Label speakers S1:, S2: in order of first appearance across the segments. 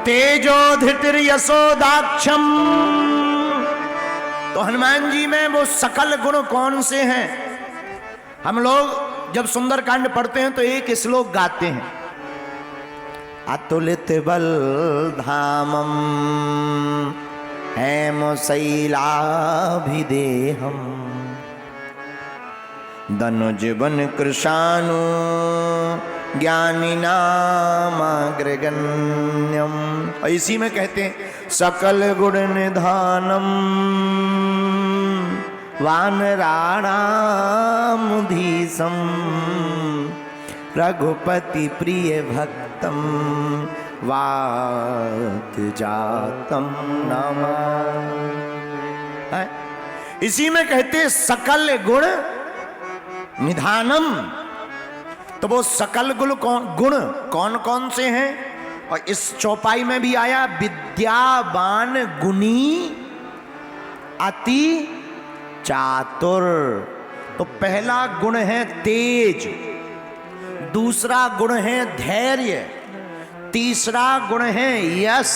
S1: तेजोधितिर यशोदाक्षम। तो हनुमान जी में वो सकल गुण कौन से हैं? हम लोग जब सुंदरकांड पढ़ते हैं तो एक श्लोक गाते हैं, अतुलित बल धामम हेम शैलाभिदेहम धनुजवन कृशानु ज्ञानिनामग्रगण्यम। और इसी में कहते हैं सकल गुण निधानम वानराणामुधीशम रघुपति प्रिय भक्तम वात जातम नमः। इसी में कहते हैं सकल गुण निधानम। तो वो सकल गुण कौन कौन से हैं? और इस चौपाई में भी आया विद्यावान गुणी अति चातुर। तो पहला गुण है तेज, दूसरा गुण है धैर्य, तीसरा गुण है यश,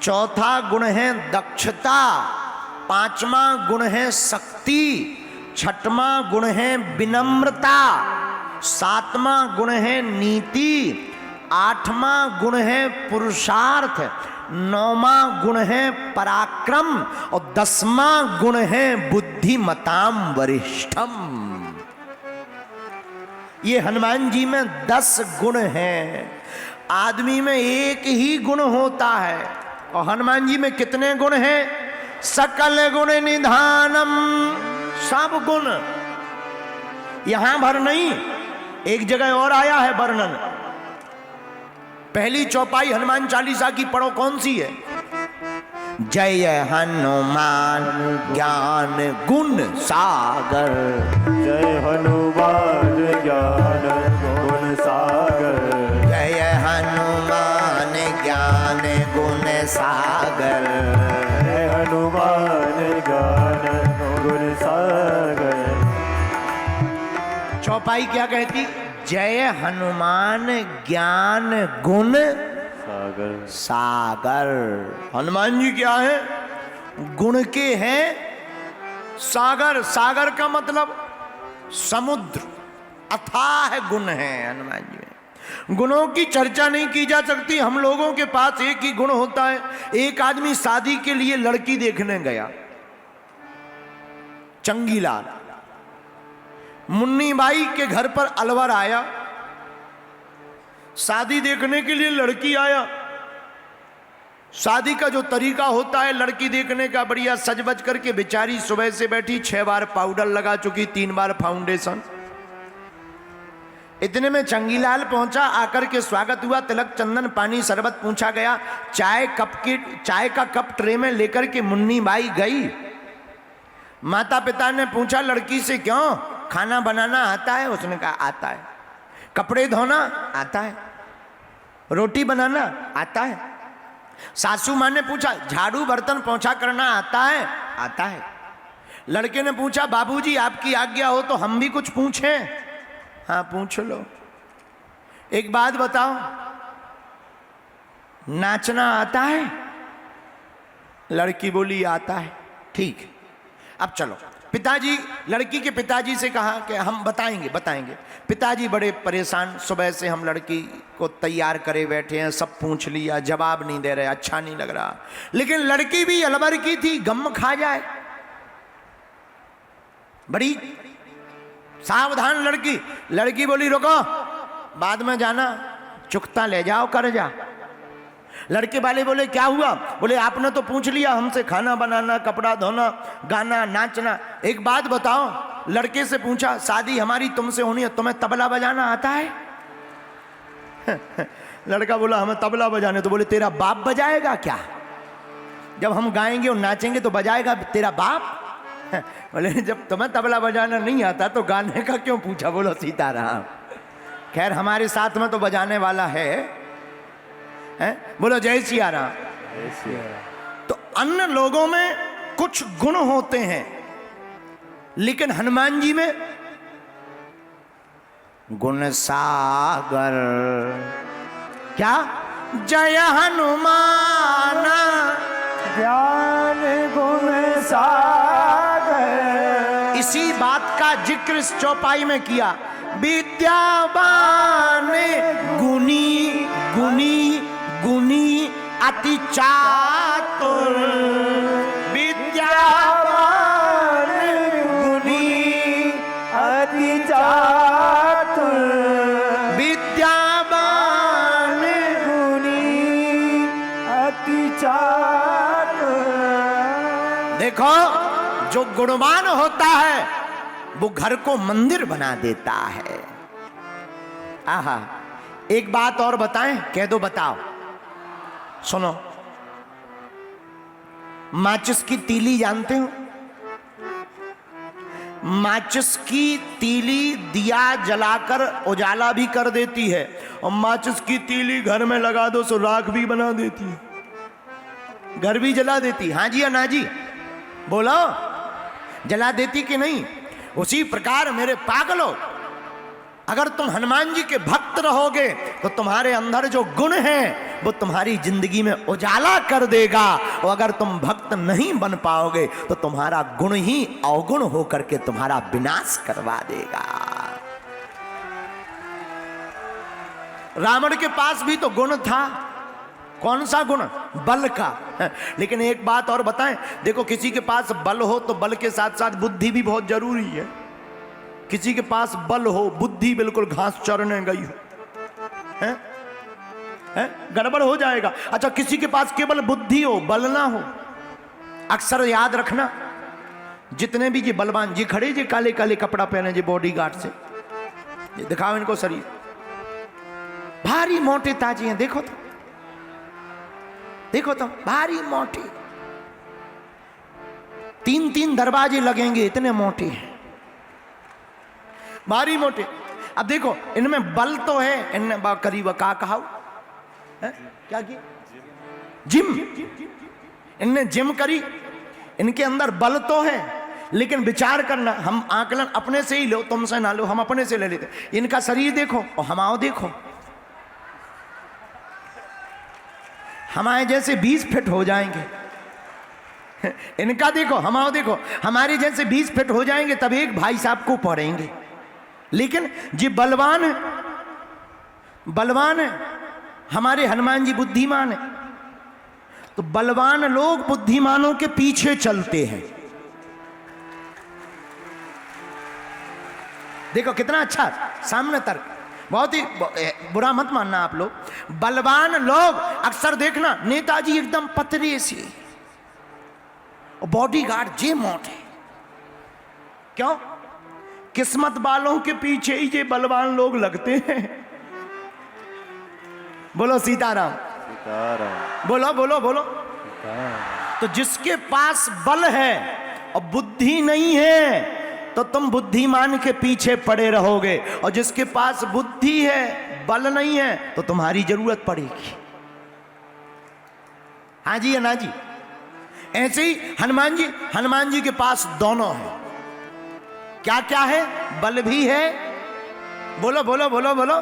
S1: चौथा गुण है दक्षता, पांचवा गुण है शक्ति, छठवां गुण है विनम्रता, सातवां गुण है नीति, आठवां गुण है पुरुषार्थ, नौवां गुण है पराक्रम और 10वां गुण है बुद्धिमताम वरिष्ठम। ये हनुमान जी में 10 गुण हैं। आदमी में एक ही गुण होता है और हनुमान जी में कितने गुण हैं? सकल गुण निधानम, सब गुण। यहां भर नहीं, एक जगह और आया है वर्णन। पहली चौपाई हनुमान चालीसा की पढ़ो, कौन सी है? जय हनुमान ज्ञान गुण सागर,
S2: जय हनुमान ज्ञान गुण सागर,
S1: जय हनुमान ज्ञान गुण सागर,
S2: जय हनुमान ज्ञान गुण सागर।
S1: चौपाई क्या कहती? जय हनुमान ज्ञान गुण
S2: सागर,
S1: सागर। हनुमान जी क्या है? गुण के हैं सागर। सागर का मतलब समुद्र, अथाह गुण है हनुमान जी में। गुणों की चर्चा नहीं की जा सकती। हम लोगों के पास एक ही गुण होता है। एक आदमी शादी के लिए लड़की देखने गया, चंगीलाल। मुन्नी बाई के घर पर अलवर आया, शादी देखने के लिए लड़की आया। शादी का जो तरीका होता है लड़की देखने का, बढ़िया सज बज करके बेचारी सुबह से बैठी, 6 बार पाउडर लगा चुकी, 3 बार फाउंडेशन। इतने में चंगीलाल पहुंचा, आकर के स्वागत हुआ, तिलक चंदन पानी शरबत पूछा गया। चाय का कप ट्रे में लेकर के मुन्नी बाई गई। माता पिता ने पूछा लड़की से, क्यों खाना बनाना आता है? उसने कहा आता है। कपड़े धोना आता है? रोटी बनाना आता है? सासू माँ ने पूछा झाड़ू बर्तन पोंछा करना आता है? आता है। लड़के ने पूछा बाबूजी आपकी आज्ञा हो तो हम भी कुछ पूछें? हाँ पूछ लो। एक बात बताओ, नाचना आता है? लड़की बोली आता है। ठीक, अब चलो। पिताजी, लड़की के पिताजी से कहा कि हम बताएंगे। पिताजी बड़े परेशान, सुबह से हम लड़की को तैयार करे बैठे हैं, सब पूछ लिया, जवाब नहीं दे रहे, अच्छा नहीं लग रहा। लेकिन लड़की भी अलवर की थी, गम खा जाए, बड़ी सावधान लड़की। लड़की बोली रुको, बाद में जाना, चुकता ले जाओ कर जा। लड़के वाले बोले क्या हुआ? बोले आपने तो पूछ लिया हमसे, खाना बनाना, कपड़ा धोना, गाना, नाचना। एक बात बताओ, लड़के से पूछा शादी हमारी तुमसे होनी है, तुम्हें तबला बजाना आता है? लड़का बोला हमें तबला बजाने। तो बोले तेरा बाप बजाएगा क्या? जब हम गाएंगे और नाचेंगे तो बजाएगा तेरा बाप? बोले जब तुम्हें तबला बजाना नहीं आता तो गाने का क्यों पूछा? बोलो सीताराम। खैर हमारे साथ में तो बजाने वाला है। बोलो जय सिया राम। तो अन्य लोगों में कुछ गुण होते हैं, लेकिन हनुमान जी में गुण सागर। क्या? जय हनुमान।
S2: ज्ञान गुण सागर।
S1: इसी बात का जिक्र इस चौपाई में किया। विद्यावान गुणी गुणी गुणी अति चातुर। विद्यावान गुणी
S2: अति चातुर।
S1: विद्यावान
S2: गुणी अति चातुर।
S1: देखो, जो गुणवान होता है वो घर को मंदिर बना देता है। आहा, एक बात और बताएं, कह दो, बताओ, सुनो। माचिस की तीली जानते हो? माचिस की तीली दिया जलाकर उजाला भी कर देती है, और माचिस की तीली घर में लगा दो सो राख भी बना देती है, घर भी जला देती। हाँ जी या ना जी? बोलो, जला देती कि नहीं? उसी प्रकार मेरे पागलों, अगर तुम हनुमान जी के भक्त रहोगे तो तुम्हारे अंदर जो गुण है वो तुम्हारी जिंदगी में उजाला कर देगा, और अगर तुम भक्त नहीं बन पाओगे तो तुम्हारा गुण ही अवगुण होकर के तुम्हारा विनाश करवा देगा। रावण के पास भी तो गुण था। कौन सा गुण? बल का। लेकिन एक बात और बताएं, देखो, किसी के पास बल हो तो बल के साथ साथ बुद्धि भी बहुत जरूरी है। किसी के पास बल हो, बुद्धि बिल्कुल घास चरने गई हो, है? गड़बड़ हो जाएगा। अच्छा, किसी के पास केवल बुद्धि हो, बल ना हो। अक्सर याद रखना, जितने भी ये बलवान जी खड़े, जी काले काले कपड़ा पहने, जी बॉडीगार्ड से, ये दिखाओ इनको शरीर, भारी मोटे ताजे हैं। देखो तो, देखो तो, भारी मोटे, 3-3 दरवाजे लगेंगे, इतने मोटे हैं, भारी मोटे। अब देखो, इनमें बल तो है, इनमें करीब का कहा क्या की? जिम। इनने जिम करी, इनके अंदर बल तो है, लेकिन विचार करना, हम आकलन अपने से ही लो, तुमसे ना लो, हम अपने से ले लेते। इनका शरीर देखो और हमाओ देखो, हमारे जैसे 20 फिट हो जाएंगे। इनका देखो, हमारा देखो, हमारे जैसे 20 फिट हो जाएंगे, तब एक भाई साहब को पढ़ेंगे। लेकिन जी बलवान है, बलवान है, हमारे हनुमान जी बुद्धिमान है। तो बलवान लोग बुद्धिमानों के पीछे चलते हैं। देखो कितना अच्छा सामने तर्क, बहुत ही बुरा मत मानना आप लोग। बलवान लोग अक्सर देखना, नेताजी एकदम पतरे से, बॉडीगार्ड जे मोटे। क्यों? किस्मत वालों के पीछे ही ये बलवान लोग लगते हैं। बोलो सीताराम,
S2: सीताराम।
S1: बोलो बोलो बोलो। तो जिसके पास बल है और बुद्धि नहीं है, तो तुम बुद्धिमान के पीछे पड़े रहोगे, और जिसके पास बुद्धि है, बल नहीं है, तो तुम्हारी जरूरत पड़ेगी। हाँ जी या ना जी? ऐसे ही हनुमान जी के पास दोनों है। क्या क्या है? बल भी है, बोलो बोलो बोलो बोलो,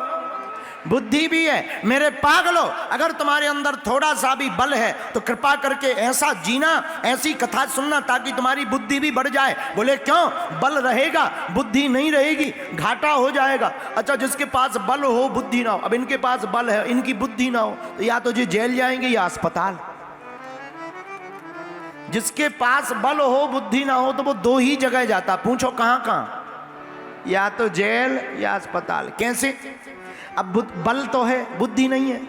S1: बुद्धि भी है। मेरे पागलों, अगर तुम्हारे अंदर थोड़ा सा भी बल है तो कृपा करके ऐसा जीना, ऐसी कथा सुनना, ताकि तुम्हारी बुद्धि भी बढ़ जाए। बोले क्यों? बल रहेगा, बुद्धि नहीं रहेगी, घाटा हो जाएगा। अच्छा, जिसके पास बल हो, बुद्धि ना हो, अब इनके पास बल है, इनकी बुद्धि ना हो, तो या तो ये जेल जाएंगे या अस्पताल। जिसके पास बल हो, बुद्धि ना हो, तो वो 2 ही जगह जाता। पूछो कहां कहां? या तो जेल या अस्पताल। कैसे? अब बल तो है, बुद्धि नहीं है।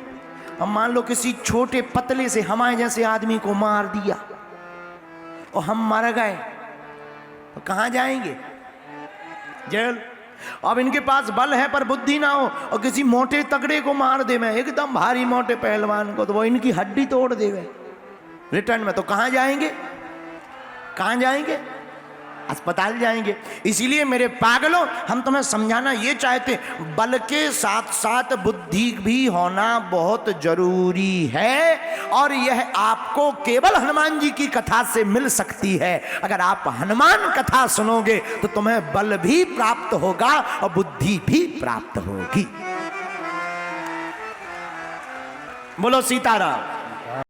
S1: अब मान लो किसी छोटे पतले से हमारे जैसे आदमी को मार दिया और हम मर गए, तो कहां जाएंगे? जेल। अब इनके पास बल है पर बुद्धि ना हो, और किसी मोटे तगड़े को मार दे, मैं एकदम भारी मोटे पहलवान को, तो वो इनकी हड्डी तोड़ देवे रिटर्न में, तो कहां जाएंगे? कहां जाएंगे? अस्पताल जाएंगे। इसीलिए मेरे पागलों, हम तुम्हें समझाना ये चाहते, बल के साथ साथ बुद्धि भी होना बहुत जरूरी है, और यह आपको केवल हनुमान जी की कथा से मिल सकती है। अगर आप हनुमान कथा सुनोगे तो तुम्हें बल भी प्राप्त होगा और बुद्धि भी प्राप्त होगी। बोलो सीताराम।